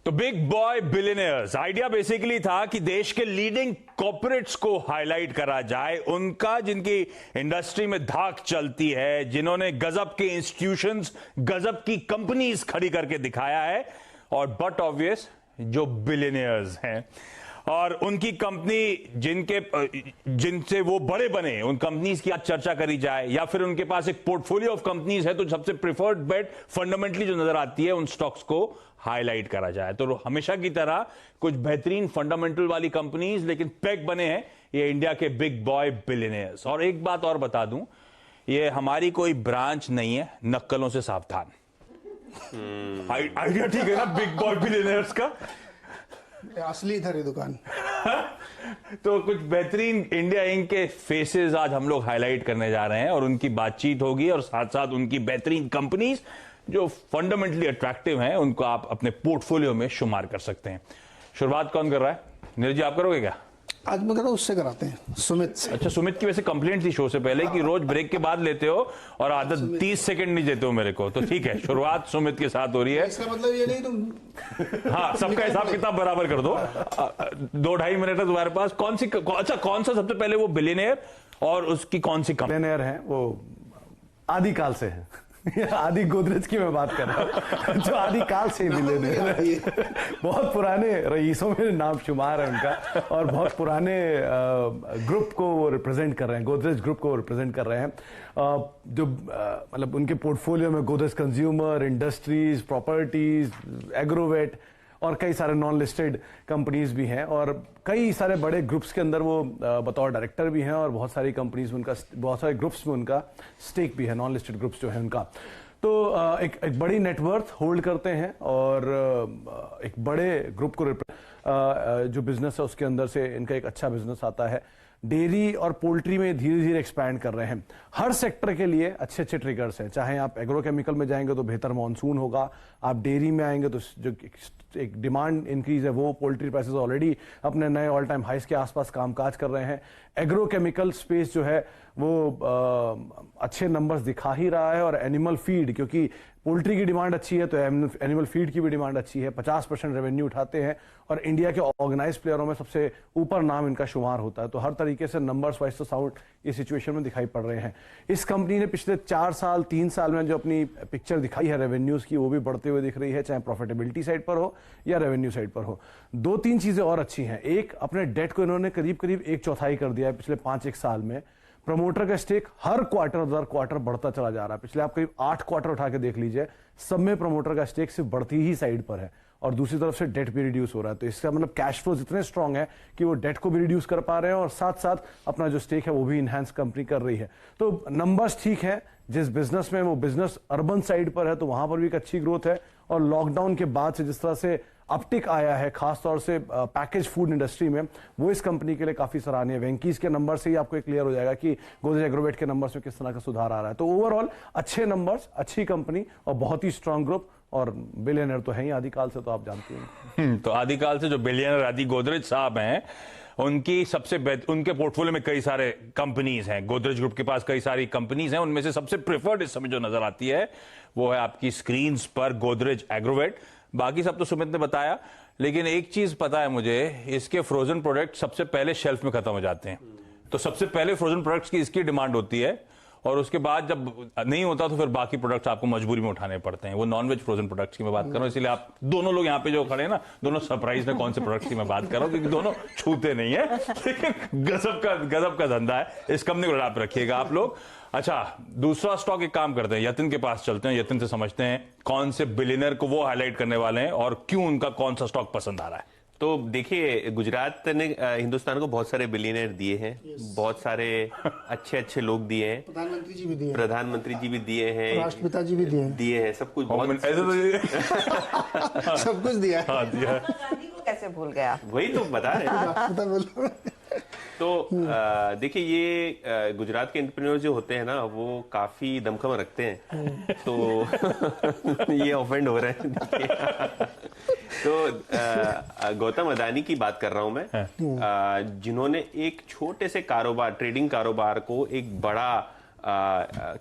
तो big boy billionaires idea basically था कि देश के लीडिंग कॉर्पोरेट्स को हाईलाइट करा जाए, उनका जिनकी इंडस्ट्री में धाक चलती है, जिन्होंने गजब के इंस्टीट्यूशंस, गजब की कंपनीज खड़ी करके दिखाया है, और बट ऑब्वियस जो बिलियनियर्स हैं और उनकी कंपनी जिनसे वो बड़े बने, उन कंपनीज की आज चर्चा करी जाए, या फिर उनके पास एक पोर्टफोलियो ऑफ कंपनीज है तो सबसे प्रिफर्ड बेट फंडामेंटली जो नजर आती है उन स्टॉक्स को हाईलाइट करा जाए। तो हमेशा की तरह कुछ बेहतरीन फंडामेंटल वाली कंपनीज लेकिन पैक बने हैं ये इंडिया के बिग बॉय बिलियनियर्स। और एक बात और बता दूं, ये हमारी कोई ब्रांच नहीं है, नक्कलों से सावधान। आइडिया ठीक है ना बिग बॉय बिलियनियर्स का? असली इधर है दुकान। तो कुछ बेहतरीन इंडिया इंक के फेसेस आज हम लोग हाईलाइट करने जा रहे हैं और उनकी बातचीत होगी और साथ साथ उनकी बेहतरीन कंपनीज जो फंडामेंटली अट्रैक्टिव हैं उनको आप अपने पोर्टफोलियो में शुमार कर सकते हैं। शुरुआत कौन कर रहा है? नीरज जी आप करोगे क्या? आज मैं कह रहा हूँ उससे कराते हैं, सुमित से। अच्छा, सुमित की वैसे कंप्लेंट थी शो से पहले कि रोज ब्रेक के बाद लेते हो और आदत 30 सेकंड नहीं देते हो मेरे को, तो ठीक है शुरुआत सुमित के साथ हो रही है। इसका मतलब ये नहीं तुम हाँ, सबका हिसाब किताब बराबर कर दो। 2-2.5 मिनट है तुम्हारे पास। कौन सा सबसे पहले वो बिलियनियर और उसकी कौन सी कंपनी? बिलियनियर है वो आदिकाल से है। आदि गोदरेज की मैं बात कर रहा हूँ जो आदिकाल से बिलियनियर है। बहुत पुराने रईसों में नाम शुमार है उनका और बहुत पुराने ग्रुप को वो रिप्रेजेंट कर रहे हैं, गोदरेज ग्रुप को रिप्रेजेंट कर रहे हैं। जो मतलब उनके पोर्टफोलियो में Godrej consumer, industries, properties, Agrovet और कई सारे नॉन लिस्टेड कंपनीज भी हैं और कई सारे बड़े ग्रुप्स के अंदर वो बतौर डायरेक्टर भी हैं और बहुत सारी कंपनीज में उनका, बहुत सारे ग्रुप्स में उनका स्टेक भी है, नॉन लिस्टेड ग्रुप्स जो है उनका। तो एक बड़ी नेटवर्थ होल्ड करते हैं और एक बड़े ग्रुप को जो बिजनेस है उसके अंदर से इनका एक अच्छा बिजनेस आता है। डेयरी और पोल्ट्री में धीरे धीरे एक्सपैंड कर रहे हैं। हर सेक्टर के लिए अच्छे अच्छे ट्रिगर्स हैं। चाहे आप एग्रोकेमिकल में जाएंगे तो बेहतर मॉनसून होगा, आप डेयरी में आएंगे तो जो एक डिमांड इंक्रीज है वो, पोल्ट्री प्राइसेस ऑलरेडी अपने नए ऑल टाइम हाइस के आसपास कामकाज कर रहे हैं। एग्रोकेमिकल स्पेस जो है वो अच्छे नंबर्स दिखा ही रहा है और एनिमल फीड, क्योंकि पोल्ट्री की डिमांड अच्छी है तो एनिमल फीड की भी डिमांड अच्छी है। 50% रेवेन्यू उठाते हैं और इंडिया के ऑर्गेनाइज प्लेयरों में सबसे ऊपर नाम इनका शुमार होता है। तो हर तरीके से नंबर्स वाइज तो साउंड इस सिचुएशन में दिखाई पड़ रहे हैं। इस कंपनी ने पिछले 4 साल 3 साल में जो अपनी पिक्चर दिखाई है रेवेन्यूज की, वो भी बढ़ते हुए दिख रही है, चाहे प्रॉफिटेबिलिटी साइड पर हो या रेवेन्यू साइड पर हो। 2-3 चीजें और अच्छी हैं। एक, अपने डेट को इन्होंने करीब करीब 1/4 कर दिया है पिछले 5-1 साल में। प्रमोटर का स्टेक हर क्वार्टर दर क्वार्टर बढ़ता चला जा रहा है। पिछले आप करीब 8 क्वार्टर उठा के देख लीजिए, सब में प्रमोटर का स्टेक सिर्फ बढ़ती ही साइड पर है और दूसरी तरफ से डेट भी रिड्यूस हो रहा है। तो इसका मतलब कैश फ्लोज इतने स्ट्रांग है कि वो डेट को भी रिड्यूस कर पा रहे हैं और साथ साथ अपना जो स्टेक है वो भी इनहैंस कंपनी कर रही है। तो नंबर्स ठीक है। जिस बिजनेस में वो बिजनेस अर्बन साइड पर है तो वहां पर भी एक अच्छी ग्रोथ है और लॉकडाउन के बाद से जिस तरह से अपटिक आया है खासतौर से पैकेज फूड इंडस्ट्री में, वो इस कंपनी के लिए काफी सराहनीय है। वेंकीज के नंबर से ही आपको क्लियर हो जाएगा कि गोदरेज एग्रोवेट के नंबर्स में किस तरह का सुधार आ रहा है। तो ओवरऑल अच्छे नंबर्स, अच्छी कंपनी और बहुत ही स्ट्रांग ग्रुप और बिलियनर तो है ही आदिकाल से, तो आप जानते हैं। तो आदिकाल से जो बिलियनर आदि गोदरेज साहब हैं, उनकी उनके पोर्टफोलियो में कई सारे कंपनीज हैं। गोदरेज ग्रुप के पास कई सारी कंपनीज हैं, उनमें से सबसे प्रेफर्ड इस समय जो नजर आती है वो है आपकी स्क्रीन पर गोदरेज एग्रोवेट। बाकी सब तो सुमित ने बताया, लेकिन एक चीज पता है मुझे, इसके फ्रोजन प्रोडक्ट सबसे पहले शेल्फ में खत्म हो जाते हैं। तो सबसे पहले फ्रोजन प्रोडक्ट्स की इसकी डिमांड होती है और उसके बाद जब नहीं होता तो फिर बाकी प्रोडक्ट्स आपको मजबूरी में उठाने पड़ते हैं। वो नॉनवेज फ्रोजन प्रोडक्ट्स की मैं बात कर रहा हूं, इसलिए आप दोनों लोग यहाँ पे जो खड़े हैं ना, दोनों सरप्राइज में कौन से प्रोडक्ट्स की मैं बात कर रहा हूं, क्योंकि दोनों छूते नहीं है। लेकिन गजब का धंधा है, इस कंपनी को लड़ा पे रखिएगा आप लोग। अच्छा, दूसरा स्टॉक एक काम करते हैं, यतिन के पास चलते हैं, यतिन से समझते हैं कौन से बिलियनर को वो हाईलाइट करने वाले हैं और क्यों उनका कौन सा स्टॉक पसंद आ रहा है। तो देखिए, गुजरात ने हिंदुस्तान को बहुत सारे बिलियनर दिए हैं, बहुत सारे अच्छे लोग दिए हैं, प्रधानमंत्री जी भी दिए, प्रधानमंत्री जी भी दिए हैं, राष्ट्रपिता जी भी दिए हैं, सब कुछ सब कुछ दिया है। दिया कैसे भूल गया? वही तो बता रहे। तो देखिए, ये गुजरात के एंटरप्रेन्योर जो होते हैं ना, वो काफी दमखम रखते हैं। तो ये ऑफेंड हो रहे हैं। तो गौतम अदानी की बात कर रहा हूं मैं, जिन्होंने एक छोटे से कारोबार, ट्रेडिंग कारोबार को एक बड़ा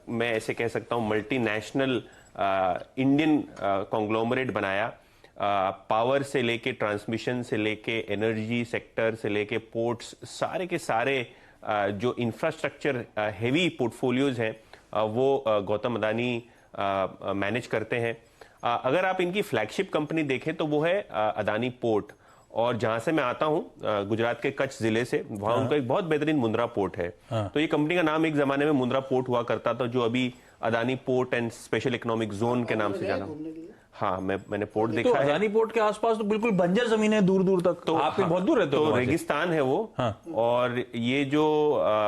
मैं ऐसे कह सकता हूं मल्टीनेशनल इंडियन कॉन्ग्लोमरेट बनाया। पावर से लेके ट्रांसमिशन से लेके एनर्जी सेक्टर से लेके पोर्ट्स, सारे के सारे जो इंफ्रास्ट्रक्चर हेवी पोर्टफोलियोज हैं वो गौतम अदानी मैनेज करते हैं। अगर आप इनकी फ्लैगशिप कंपनी देखें तो वो है अदानी पोर्ट, और जहां से मैं आता हूं गुजरात के कच्छ जिले से, वहां उनका एक बहुत बेहतरीन मुंद्रा पोर्ट है। तो ये कंपनी का नाम एक जमाने में मुंद्रा पोर्ट हुआ करता था, जो अभी Adani port and special economic zone के नाम से जाना। हाँ, मैंने पोर्ट देखा है। अदानी पोर्ट के आसपास तो बिल्कुल बंजर जमीन है दूर दूर तक, तो आप बहुत दूर रहते हो। तो रेगिस्तान है वो। और ये जो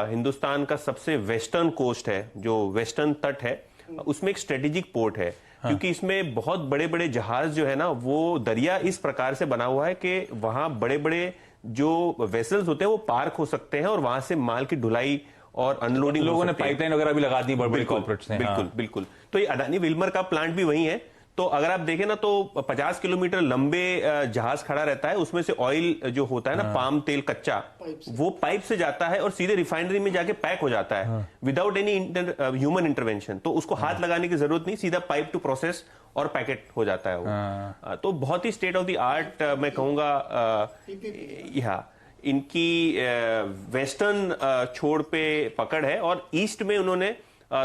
हिंदुस्तान का सबसे वेस्टर्न कोस्ट है, जो वेस्टर्न तट है, उसमें एक स्ट्रेटेजिक पोर्ट है। क्योंकि इसमें बहुत बड़े बड़े जहाज जो है ना, वो दरिया इस प्रकार से बना हुआ है कि वहां बड़े बड़े जो वेसल्स होते हैं वो पार्क हो सकते हैं और वहां से माल की ढुलाई और अनलोडिंग। लोगों ने पाइपलाइन वगैरह भी लगा दी बड़े कॉर्पोरेट्स ने। बिल्कुल बिल्कुल। तो ये अदानी विल्मर का प्लांट भी वही है। तो अगर आप देखें ना, तो 50 किलोमीटर लंबे जहाज खड़ा रहता है, उसमें से ऑयल जो होता है ना, पाम तेल कच्चा, वो पाइप से जाता है और सीधे रिफाइनरी में जाके पैक हो जाता है विदाउट एनी ह्यूमन इंटरवेंशन। तो उसको हाथ लगाने की जरूरत नहीं, सीधा पाइप टू प्रोसेस और पैकेट हो जाता है वो। तो बहुत ही स्टेट ऑफ द आर्ट मैं कहूंगा। इनकी वेस्टर्न छोड़ पे पकड़ है, और ईस्ट में उन्होंने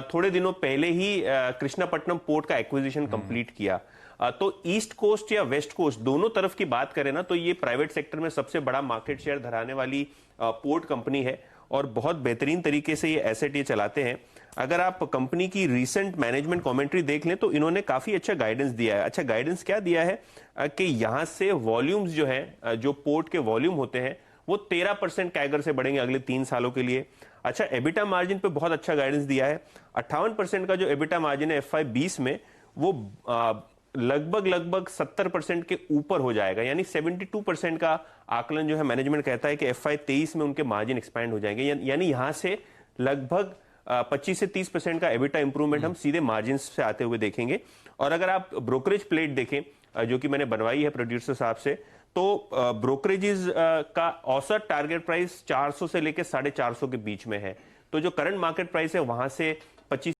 थोड़े दिनों पहले ही कृष्णापट्टनम पोर्ट का एक्विजिशन कंप्लीट किया। तो ईस्ट कोस्ट या वेस्ट कोस्ट दोनों तरफ की बात करें ना, तो ये प्राइवेट सेक्टर में सबसे बड़ा मार्केट शेयर धराने वाली पोर्ट कंपनी है, और बहुत बेहतरीन तरीके से ये एसेट ये चलाते हैं। अगर आप कंपनी की रीसेंट मैनेजमेंट कमेंट्री देख लें तो इन्होंने काफी अच्छा गाइडेंस दिया है। अच्छा गाइडेंस क्या दिया है कि यहां से वॉल्यूम्स जो है, जो पोर्ट के वॉल्यूम होते हैं, वो 13% कैगर से बढ़ेंगे अगले 3 सालों के लिए। अच्छा, एबिटा मार्जिन पे बहुत अच्छा गाइडेंस दिया है। 58% का जो एबिटा मार्जिन है FY20 में, वो लगभग 70% के ऊपर हो जाएगा। यानी 72% का आकलन जो है मैनेजमेंट कहता है कि FY23 में उनके मार्जिन एक्सपैंड हो जाएंगे। यानी यहां से लगभग 25 से 30% का एबिटा इंप्रूवमेंट हम सीधे मार्जिन से आते हुए देखेंगे। और अगर आप ब्रोकरेज प्लेट देखें, जो कि मैंने बनवाई है प्रोड्यूसर साहब से, तो ब्रोकरेजेस का औसत टारगेट प्राइस 400 से लेकर 450 के बीच में है। तो जो करंट मार्केट प्राइस है वहां से 25